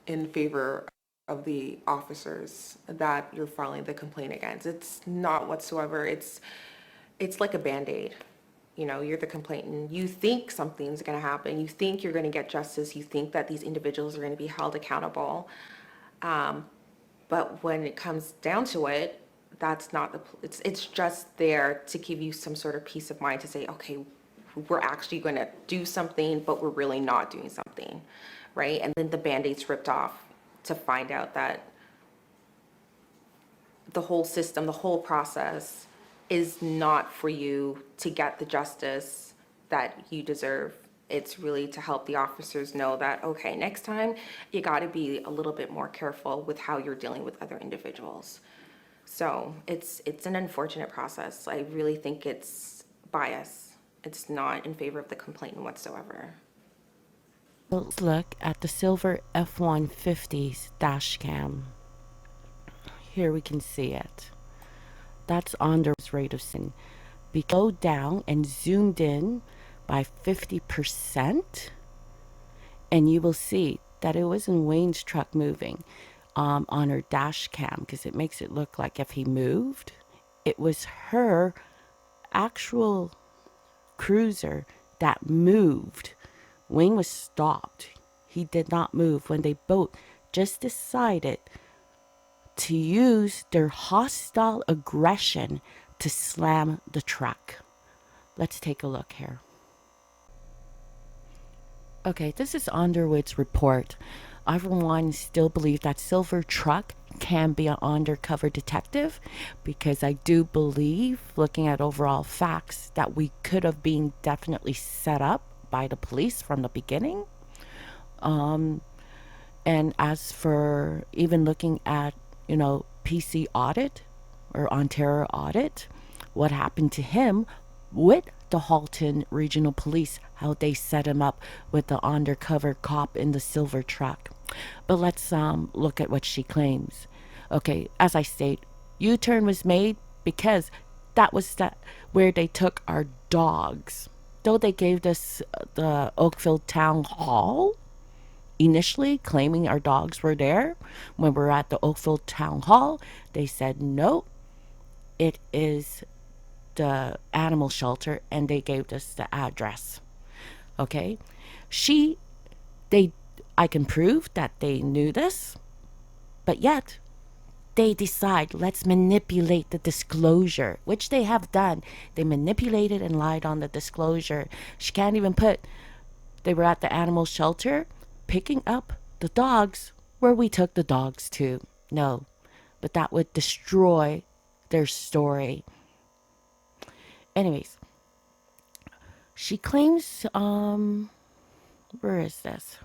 in favor of the officers that you're filing the complaint against. It's not whatsoever. It's like a Band-Aid. You know, you're the complainant. You think something's going to happen. You think you're going to get justice. You think that these individuals are going to be held accountable. But when it comes down to it, that's not the, it's just there to give you some sort of peace of mind to say, okay, we're actually going to do something, but we're really not doing something, right? And then the Band-Aid's ripped off to find out that the whole system, the whole process is not for you to get the justice that you deserve. It's really to help the officers know that, okay, next time you got to be a little bit more careful with how you're dealing with other individuals. So it's an unfortunate process. I really think it's bias. It's not in favor of the complainant whatsoever. Let's look at the silver F-150's dash cam. Here we can see it. That's on the rate of sin. Be slowed down and zoomed in by 50%, and you will see that it wasn't Wayne's truck moving on her dash cam, because it makes it look like if he moved, it was her actual cruiser that moved. Wayne was stopped. He did not move when they both just decided to use their hostile aggression to slam the truck. Let's take a look here. Okay, this is Underwood's report. I, for one, still believe that Silver Truck can be an undercover detective, because I do believe, looking at overall facts, that we could have been definitely set up by the police from the beginning. And as for even looking at, PC audit or Ontario audit, what happened to him with the Halton Regional Police, how they set him up with the undercover cop in the silver truck. But let's look at what she claims. Okay, as I state, U-turn was made because that was where they took our dogs. Though they gave us the Oakville Town Hall initially, claiming our dogs were there, when we were at the Oakville Town Hall, they said no, it is the animal shelter, and they gave us the address. Okay, she, they, I can prove that they knew this, but yet they decide, let's manipulate the disclosure, which they have done. They manipulated and lied on the disclosure. She can't even put, they were at the animal shelter picking up the dogs where we took the dogs to. No, but that would destroy their story. Anyways, she claims, where is this?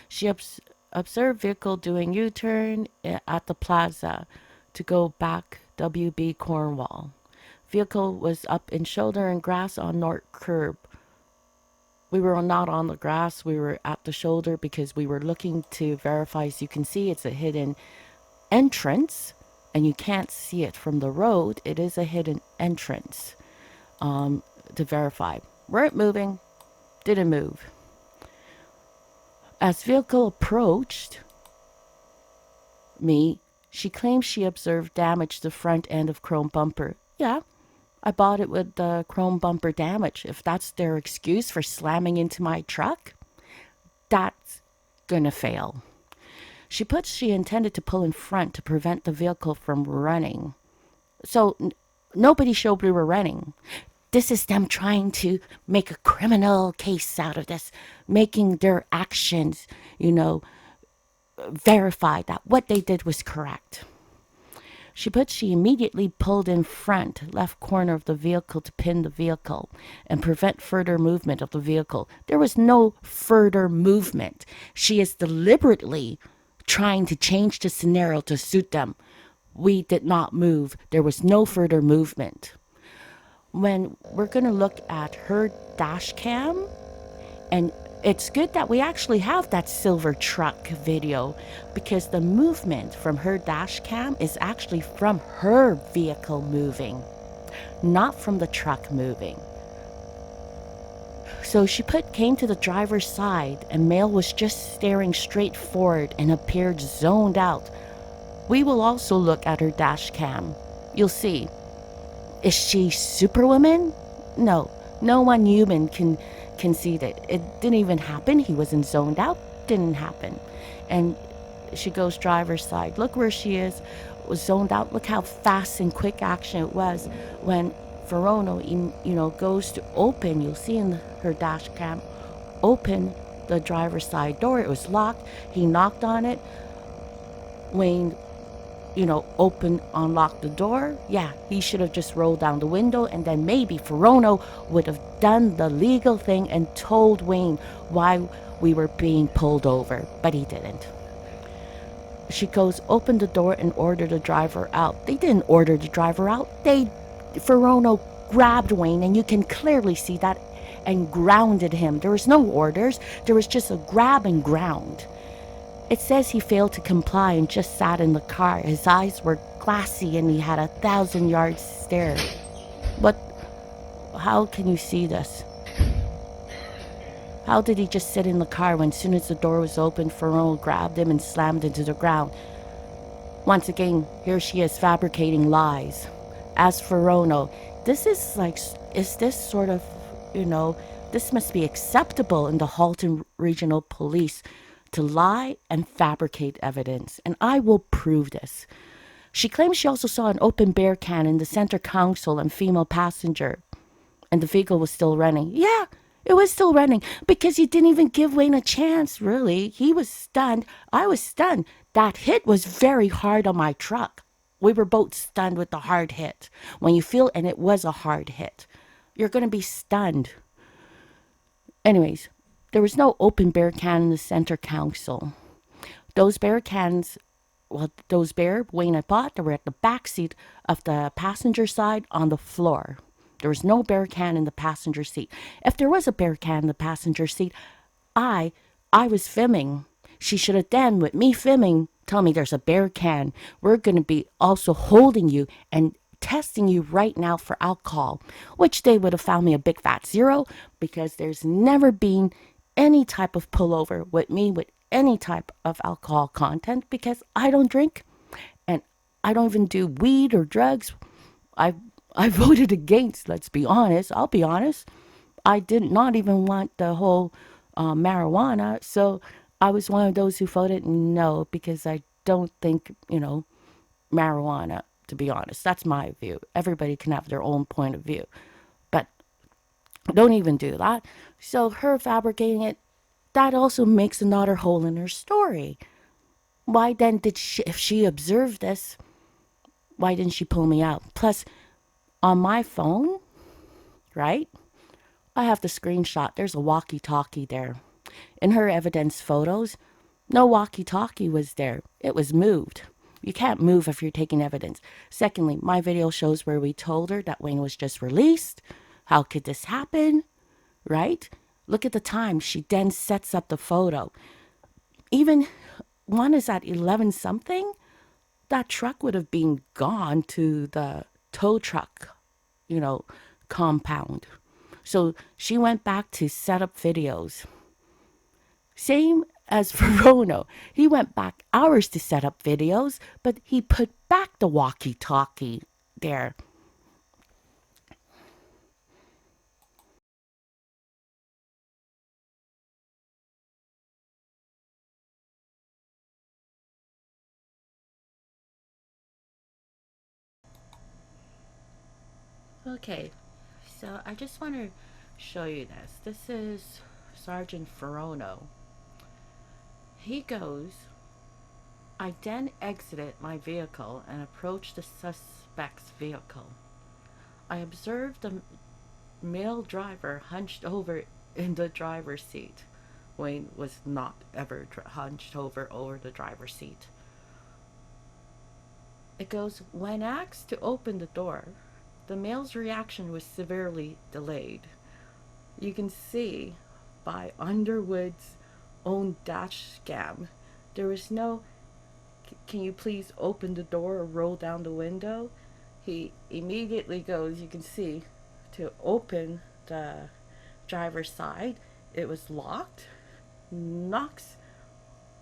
She observed vehicle doing U-turn at the plaza to go back WB Cornwall. Vehicle was up in shoulder and grass on north curb. We were not on the grass, we were at the shoulder because we were looking to verify. As you can see, it's a hidden entrance and you can't see it from the road. It is a hidden entrance to verify. Weren't moving, didn't move. As vehicle approached me, she claims she observed damage to the front end of chrome bumper. Yeah, I bought it with the chrome bumper damage. If that's their excuse for slamming into my truck, that's gonna fail. She puts she intended to pull in front to prevent the vehicle from running. So nobody showed we were running. This is them trying to make a criminal case out of this, making their actions, verify that what they did was correct. She immediately pulled in front, left corner of the vehicle to pin the vehicle and prevent further movement of the vehicle. There was no further movement. She is deliberately trying to change the scenario to suit them. We did not move. There was no further movement. When we're going to look at her dash cam, and it's good that we actually have that silver truck video, because the movement from her dash cam is actually from her vehicle moving, not from the truck moving. So she came to the driver's side, and Male was just staring straight forward and appeared zoned out. We will also look at her dash cam. You'll see. Is she Superwoman? No, no one human can see that. It didn't even happen. He wasn't zoned out. Didn't happen. And she goes driver's side. Look where she is. Was zoned out. Look how fast and quick action it was when Firono, goes to open. You'll see in her dash cam, open the driver's side door. It was locked. He knocked on it. Wayne, unlocked the door. Yeah, he should have just rolled down the window, and then maybe Firono would have done the legal thing and told Wayne why we were being pulled over, but he didn't. She goes, open the door and order the driver out. They didn't order the driver out. Firono grabbed Wayne, and you can clearly see that, and grounded him. There was no orders. There was just a grab and ground. It says he failed to comply and just sat in the car. His eyes were glassy and he had 1,000-yard stare. But how can you see this? How did he just sit in the car when as soon as the door was open, Firono grabbed him and slammed into the ground? Once again, here she is fabricating lies. As Firono, is this sort of, this must be acceptable in the Halton Regional Police to lie and fabricate evidence, and I will prove this. She claims she also saw an open beer can in the center console and female passenger, and the vehicle was still running. Yeah, it was still running because you didn't even give Wayne a chance, really. He was stunned. I was stunned. That hit was very hard on my truck. We were both stunned with the hard hit. When you feel, and it was a hard hit, you're going to be stunned. Anyways, there was no open beer can in the center console. Those beer cans, Wayne had bought, they were at the back seat of the passenger side on the floor. There was no beer can in the passenger seat. If there was a beer can in the passenger seat, I was filming. She should have then, with me filming, tell me there's a beer can. We're going to be also holding you and testing you right now for alcohol, which they would have found me a big fat 0 because there's never been any type of pullover with me with any type of alcohol content because I don't drink and I don't even do weed or drugs. I voted against, let's be honest. I'll be honest. I did not even want the whole marijuana. So I was one of those who voted no because I don't think, marijuana, to be honest. That's my view. Everybody can have their own point of view. But don't even do that. So her fabricating it, that also makes another hole in her story. Why then if she observed this, why didn't she pull me out? Plus, on my phone, right, I have the screenshot. There's a walkie-talkie there. In her evidence photos, no walkie-talkie was there. It was moved. You can't move if you're taking evidence. Secondly, my video shows where we told her that Wayne was just released. How could this happen? Right? Look at the time. She then sets up the photo. Even one is at 11 something. That truck would have been gone to the tow truck, compound. So she went back to set up videos. Same as Firono. He went back hours to set up videos, but he put back the walkie-talkie there. Okay, so I just want to show you this. This is Sergeant Firono. He goes, I then exited my vehicle and approached the suspect's vehicle. I observed the male driver hunched over in the driver's seat. Wayne was not ever hunched over the driver's seat. It goes, when asked to open the door, the male's reaction was severely delayed. You can see by Underwood's own dash cam, there was no, can you please open the door or roll down the window? He immediately goes, you can see, to open the driver's side. It was locked. Knocks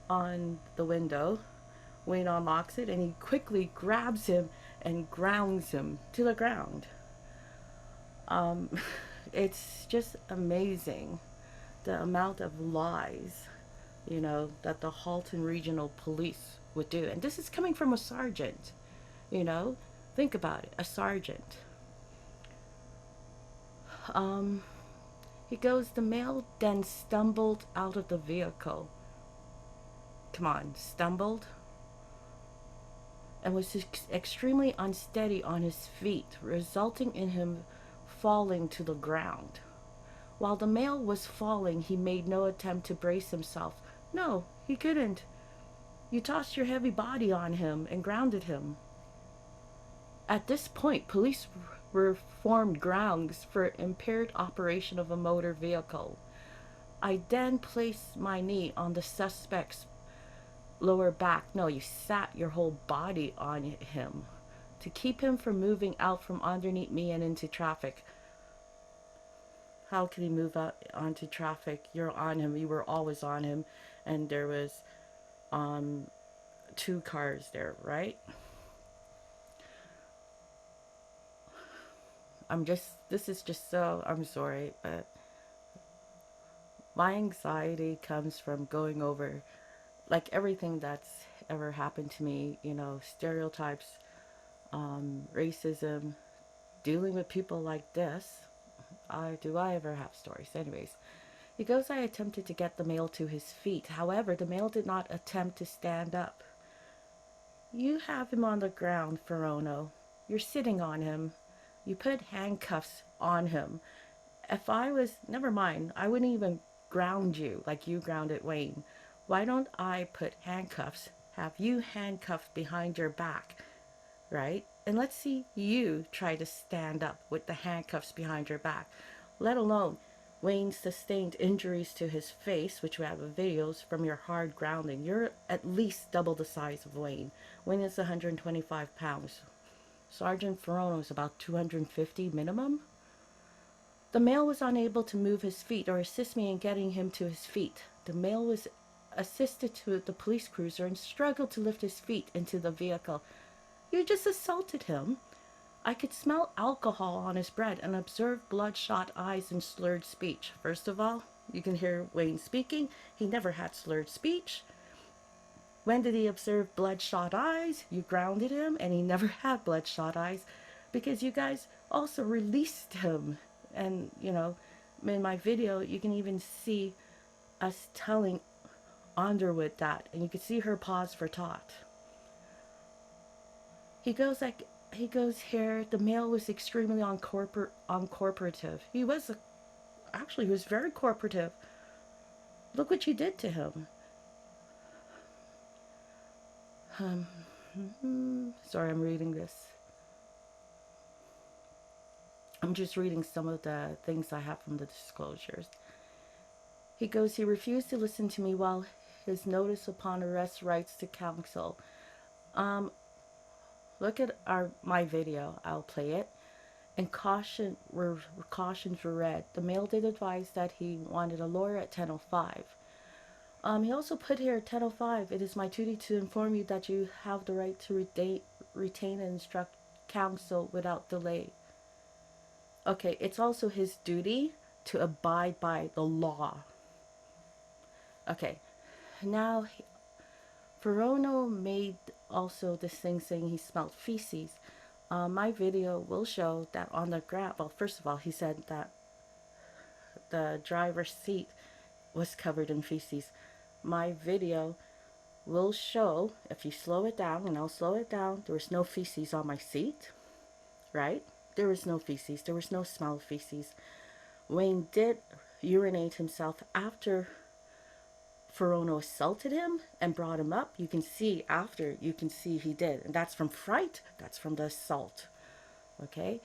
on the window. Wayne unlocks it and he quickly grabs him and grounds him to the ground. Um, it's just amazing the amount of lies, that the Halton Regional Police would do. And this is coming from a sergeant, you know? Think about it, a sergeant. Um, he goes, the male then stumbled out of the vehicle. Come on, stumbled? And was extremely unsteady on his feet, resulting in him falling to the ground. While the male was falling, he made no attempt to brace himself. No, he couldn't. You tossed your heavy body on him and grounded him. At this point, police reformed grounds for impaired operation of a motor vehicle. I then placed my knee on the suspect's lower back. No, you sat your whole body on him to keep him from moving out from underneath me and into traffic. How could he move out onto traffic? You're on him. You were always on him, and there was 2 cars there, right? This is just so, I'm sorry, but my anxiety comes from going over like everything that's ever happened to me, stereotypes, racism, dealing with people like this. Do I ever have stories? Anyways, he goes, I attempted to get the male to his feet. However, the male did not attempt to stand up. You have him on the ground, Firono. You're sitting on him. You put handcuffs on him. If I was, never mind, I wouldn't even ground you like you grounded Wayne. Why don't I put handcuffs, have you handcuffed behind your back, right? And let's see you try to stand up with the handcuffs behind your back. Let alone Wayne sustained injuries to his face, which we have videos from your hard grounding. You're at least double the size of Wayne. Wayne is 125 pounds. Sergeant Firono is about 250 minimum. The male was unable to move his feet or assist me in getting him to his feet. The male was assisted to the police cruiser and struggled to lift his feet into the vehicle. You just assaulted him. I could smell alcohol on his breath and observe bloodshot eyes and slurred speech. First of all, you can hear Wayne speaking. He never had slurred speech. When did he observe bloodshot eyes? You grounded him and he never had bloodshot eyes because you guys also released him. And, in my video, you can even see us telling Underwood that. And you can see her pause for thought. He goes here, the male was extremely uncooperative. He was very cooperative. Look what you did to him. Sorry, I'm reading this. I'm just reading some of the things I have from the disclosures. He goes, he refused to listen to me while his notice upon arrest rights to counsel. Look at my video. I'll play it. And cautions were read. The male did advise that he wanted a lawyer at 10:05. He also put here at 10:05, it is my duty to inform you that you have the right to retain and instruct counsel without delay. Okay, it's also his duty to abide by the law. Okay, now Firono made also this thing saying he smelled feces. My video will show that on the ground. Well, first of all, he said that the driver's seat was covered in feces. My video will show, if you slow it down, and I'll slow it down, there was no feces on my seat, right? There was no feces. There was no smell of feces. Wayne did urinate himself after Firono assaulted him and brought him up. You can see after, he did. And that's from fright. That's from the assault. Okay?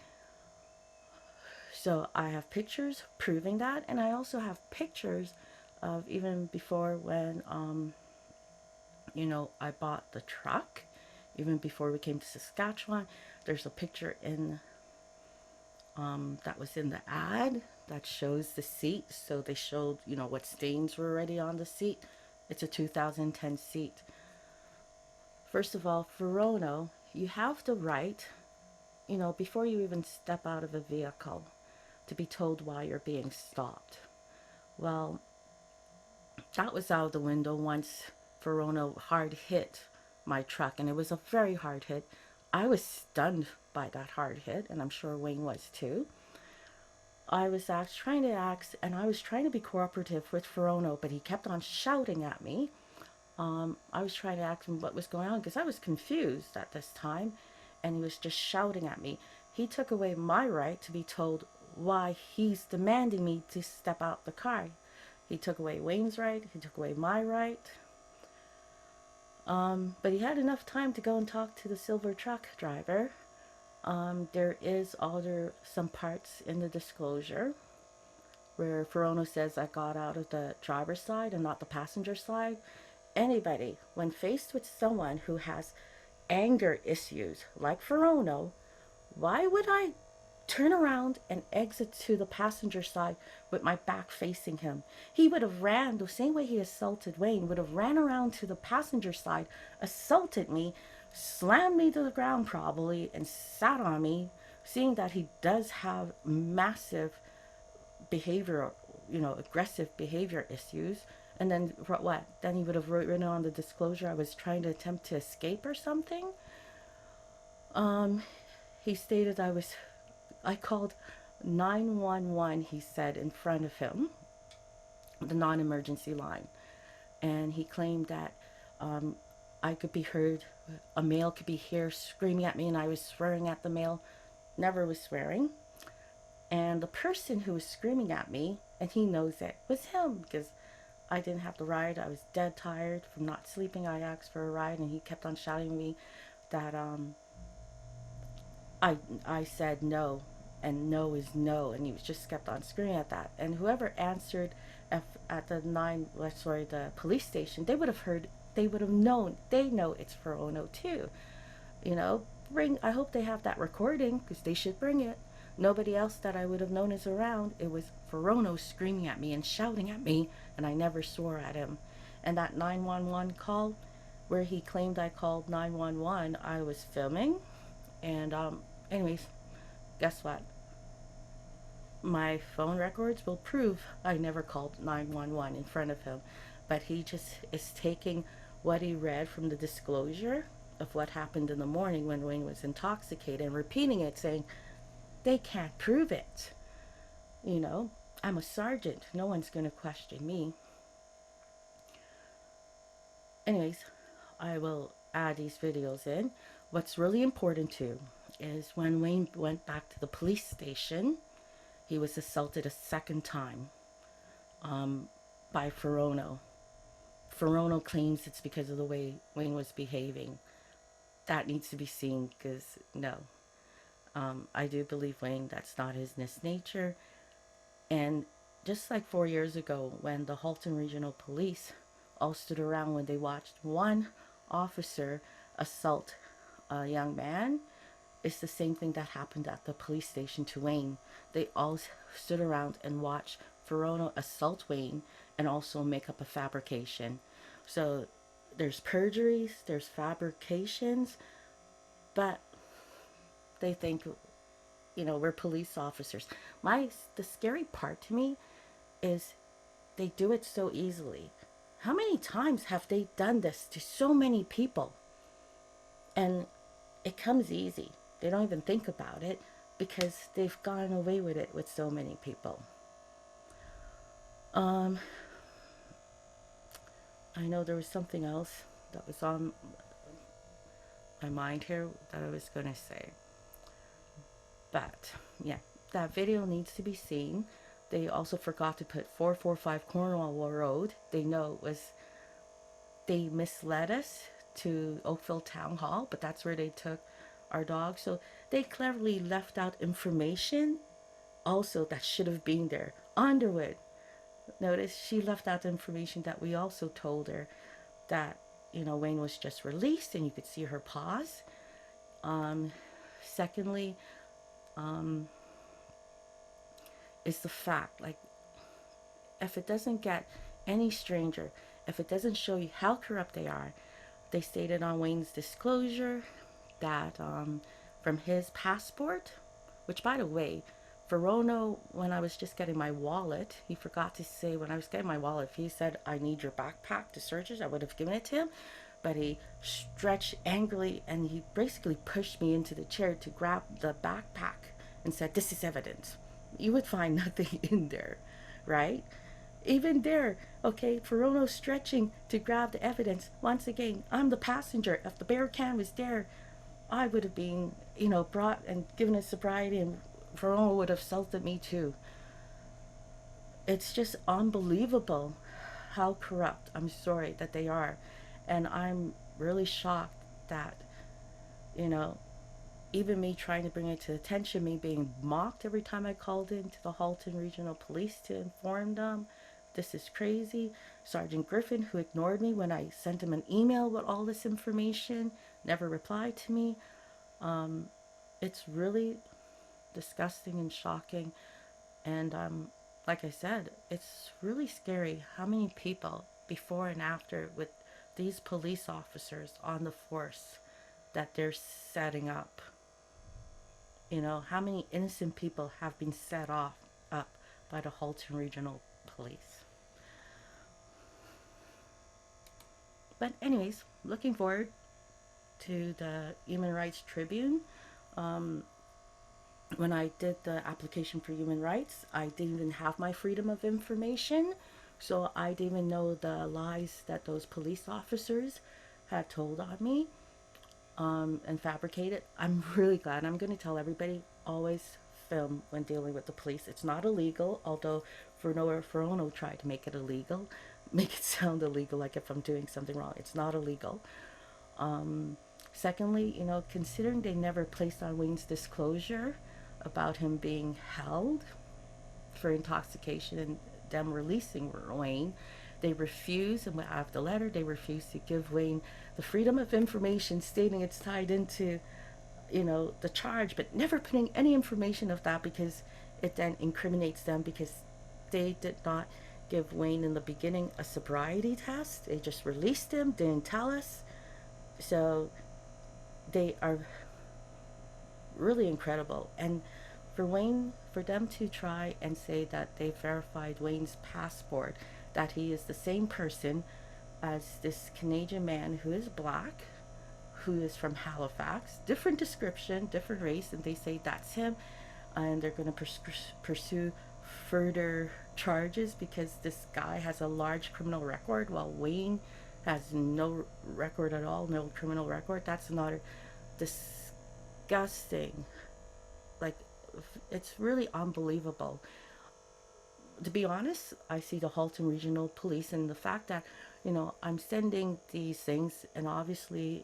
So I have pictures proving that. And I also have pictures of even before when, I bought the truck. Even before we came to Saskatchewan. There's a picture in that was in the ad that shows the seat. So they showed, what stains were already on the seat. It's a 2010 seat. First of all, Firono, you have the right, before you even step out of a vehicle, to be told why you're being stopped. Well, that was out of the window once Firono hard hit my truck, and it was a very hard hit. I was stunned by that hard hit, and I'm sure Wayne was too. I was trying to ask, and I was trying to be cooperative with Firono, but he kept on shouting at me. I was trying to ask him what was going on because I was confused at this time, and he was just shouting at me. He took away my right to be told why he's demanding me to step out the car. He took away Wayne's right, he took away my right. But he had enough time to go and talk to the silver truck driver. There is some parts in the disclosure where Firono says I got out of the driver's side and not the passenger side. Anybody, when faced with someone who has anger issues like Firono, why would I turn around and exit to the passenger side with my back facing him? He would have ran the same way he assaulted Wayne, would have ran around to the passenger side, assaulted me, slammed me to the ground probably, and sat on me, seeing that he does have massive behavior, aggressive behavior issues. And then what? Then he would have written on the disclosure I was trying to attempt to escape or something. He stated I called 911, he said, in front of him, the non-emergency line. And he claimed that I could be heard, a male could be here screaming at me, and I was swearing at the male. Never was swearing. And the person who was screaming at me, and he knows it, was him, because I didn't have the ride. I was dead tired from not sleeping. I asked for a ride, and he kept on shouting at me that I said no, and no is no, and he was just kept on screaming at that. And whoever answered at the police station, they would have heard, they would have known. They know it's Firono too. I hope they have that recording, because they should bring it. Nobody else that I would have known is around. It was Firono screaming at me and shouting at me, and I never swore at him. And that 911 call, where he claimed I called 911, I was filming. And anyways, guess what? My phone records will prove I never called 911 in front of him. But he just is taking what he read from the disclosure of what happened in the morning when Wayne was intoxicated and repeating it, saying, they can't prove it. I'm a sergeant. No one's going to question me. Anyways, I will add these videos in. What's really important too is when Wayne went back to the police station, he was assaulted a second time by Firono. Firono claims it's because of the way Wayne was behaving. That needs to be seen, because no. I do believe Wayne, that's not his nature. And just like 4 years ago, when the Halton Regional Police all stood around when they watched one officer assault a young man, it's the same thing that happened at the police station to Wayne. They all stood around and watched Firono assault Wayne and also make up a fabrication. So there's perjuries, there's fabrications, but they think, we're police officers. The scary part to me is they do it so easily. How many times have they done this to so many people? And it comes easy. They don't even think about it because they've gotten away with it with so many people. I know there was something else that was on my mind here that I was going to say. But, yeah, that video needs to be seen. They also forgot to put 445 Cornwall Road. They misled us to Oakville Town Hall, but that's where they took our dog. So they cleverly left out information also that should have been there. Underwood. Notice she left out the information that we also told her that, Wayne was just released and you could see her paws. Secondly, is the fact, like, if it doesn't get any stranger, if it doesn't show you how corrupt they are. They stated on Wayne's disclosure that from his passport, which, by the way, Firono, when I was just getting my wallet, he forgot to say when I was getting my wallet, if he said, I need your backpack to search it, I would have given it to him. But he stretched angrily and he basically pushed me into the chair to grab the backpack and said, this is evidence. You would find nothing in there, right? Even there, okay, Firono stretching to grab the evidence. Once again, I'm the passenger. If the bear can was there, I would have been, brought and given a sobriety, and Firono would have assaulted me too. It's just unbelievable how corrupt, I'm sorry, that they are. And I'm really shocked that, you know, even me trying to bring it to attention, me being mocked every time I called in to the Halton Regional Police to inform them. This is crazy. Sergeant Griffin, who ignored me when I sent him an email with all this information, never replied to me. It's really disgusting and shocking. And like I said, it's really scary how many people before and after with these police officers on the force that they're setting up. How many innocent people have been set off up by the Halton Regional Police. But anyways, looking forward to the Human Rights Tribune. Um, when I did the application for human rights, I didn't even have my freedom of information. So I didn't even know the lies that those police officers had told on me and fabricated. I'm really glad. I'm going to tell everybody, always film when dealing with the police. It's not illegal, although Firono tried to make it illegal, make it sound illegal like if I'm doing something wrong. It's not illegal. Secondly, considering they never placed on Wayne's disclosure about him being held for intoxication and them releasing Wayne, they refuse, and out of the letter, they refuse to give Wayne the freedom of information stating it's tied into, the charge, but never putting any information of that because it then incriminates them because they did not give Wayne in the beginning a sobriety test. They just released him, didn't tell us. So they are really incredible. And for them to try and say that they verified Wayne's passport, that he is the same person as this Canadian man who is black, who is from Halifax, different description, different race, and they say that's him, and they're going to pursue further charges because this guy has a large criminal record while Wayne has no record at all, no criminal record. That's another disgusting, like, it's really unbelievable. To be honest, I see the Halton Regional Police and the fact that, I'm sending these things, and obviously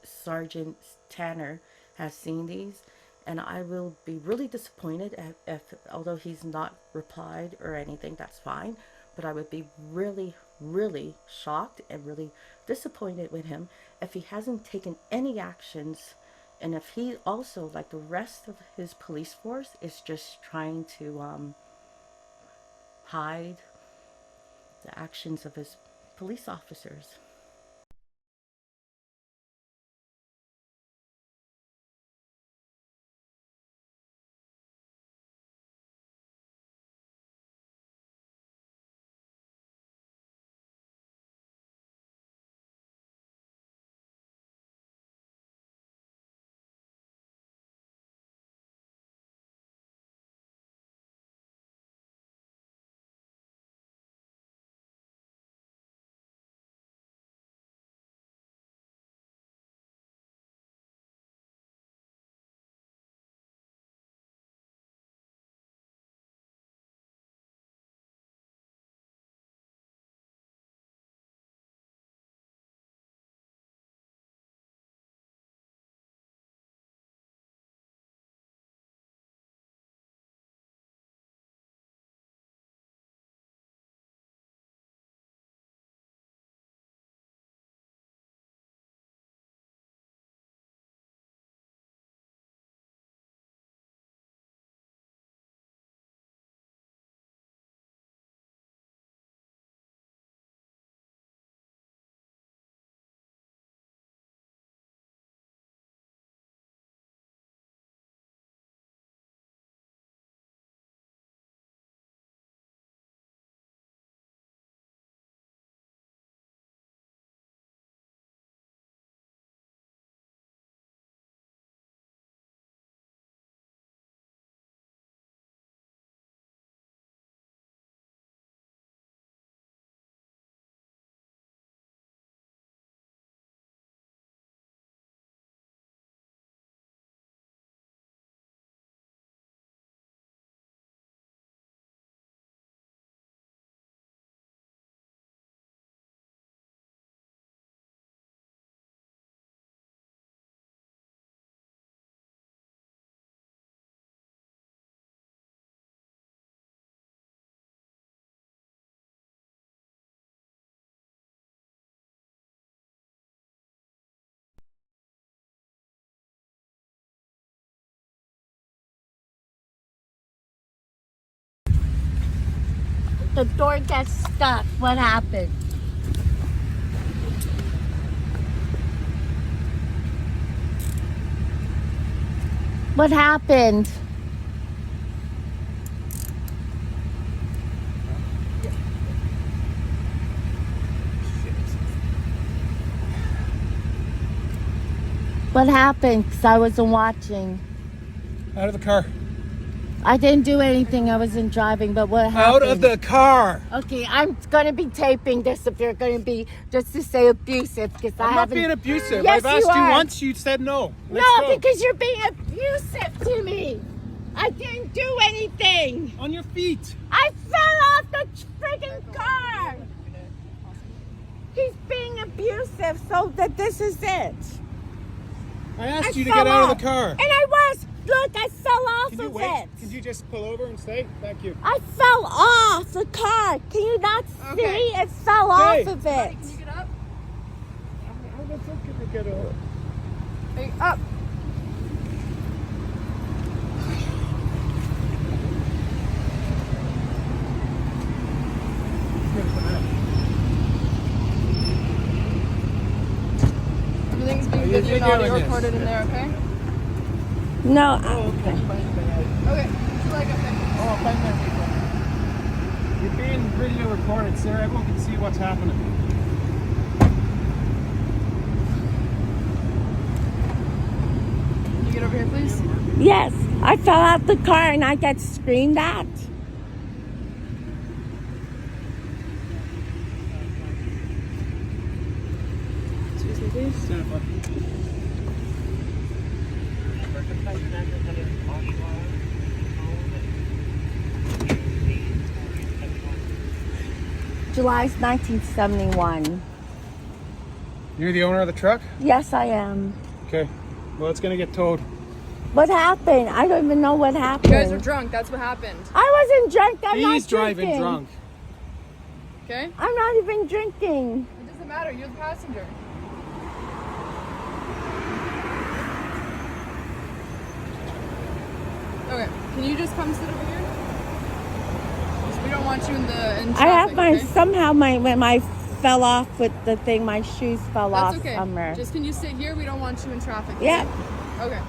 Sergeant Tanner has seen these, and I will be really disappointed if although he's not replied or anything, that's fine, but I would be really, really shocked and really disappointed with him if he hasn't taken any actions, and if he also, like the rest of his police force, is just trying to hide the actions of his police officers. The door gets stuck. What happened? What happened? What happened? Because I wasn't watching. Out of the car. I didn't do anything. I wasn't driving, but what happened? Out of the car. Okay, I'm going to be taping this if you're going to be, just to say abusive, because I I'm not haven't... being abusive. Yes, I've asked you are. once, you said no. Let's No, go. because you're being abusive to me. I didn't do anything. On your feet. I fell off the friggin' car. He's being abusive, so that this is it. I asked you to fell get out off. of the car. And I was. Look, I fell off Can you of wait? it. Can you just pull over and stay? Thank you. I fell off the car. Can you not see? It fell off of it. Can you get up? How the fuck can you get over? Hey, up. Everything's being you video and audio videoing this? recorded in there, okay? No. Okay. Okay, put your leg up there. Oh, fine there. You're being video recorded, sir. Everyone can see what's happening. Can you get over here, please? Yes, I fell out the car and I got screamed at. Excuse me, please. Stand up, bud. July 1971. You're the owner of the truck? Yes, I am. Okay. Well, it's gonna get towed. What happened? I don't even know what happened. You guys were drunk, that's what happened. I wasn't drunk. I'm not He's driving drinking. drunk. Okay? I'm not even drinking. It doesn't matter, you're the passenger. Okay, can you just come sit over here? We don't want you in traffic, I have my okay? somehow when I fell off with the thing, my shoes fell That's off okay. somewhere. Just can you sit here? We don't want you in traffic. okay? Yeah. Okay.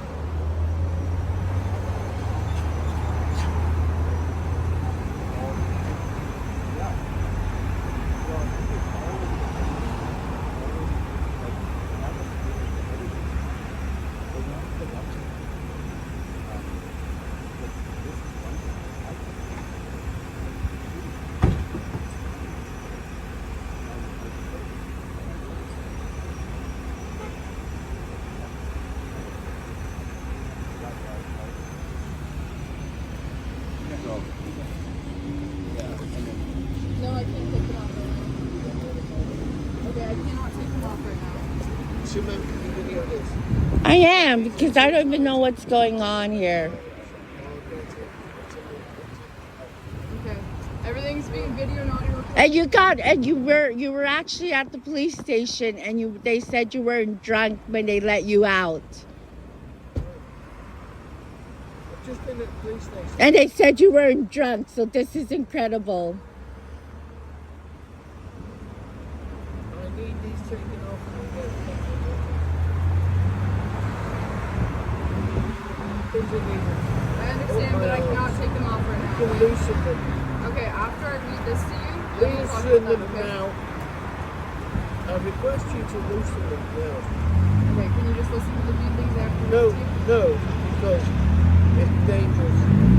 No, I can't take them off right now. Okay, I cannot take them off right now. I am, because I don't even know what's going on here. Okay. Everything's being video and audio recorded. And you were actually at the police station, and they said you weren't drunk when they let you out. Just been at the police station. And they said you weren't drunk, so this is incredible. I need these taken off and I understand, but I cannot take them off right now. okay? loosen them. Okay, after I read this to you, then we'll talk Loosen about them that, okay? now. I request you to loosen them now. Okay, can you just listen to the few things I have to read No, to you? no, because it's dangerous.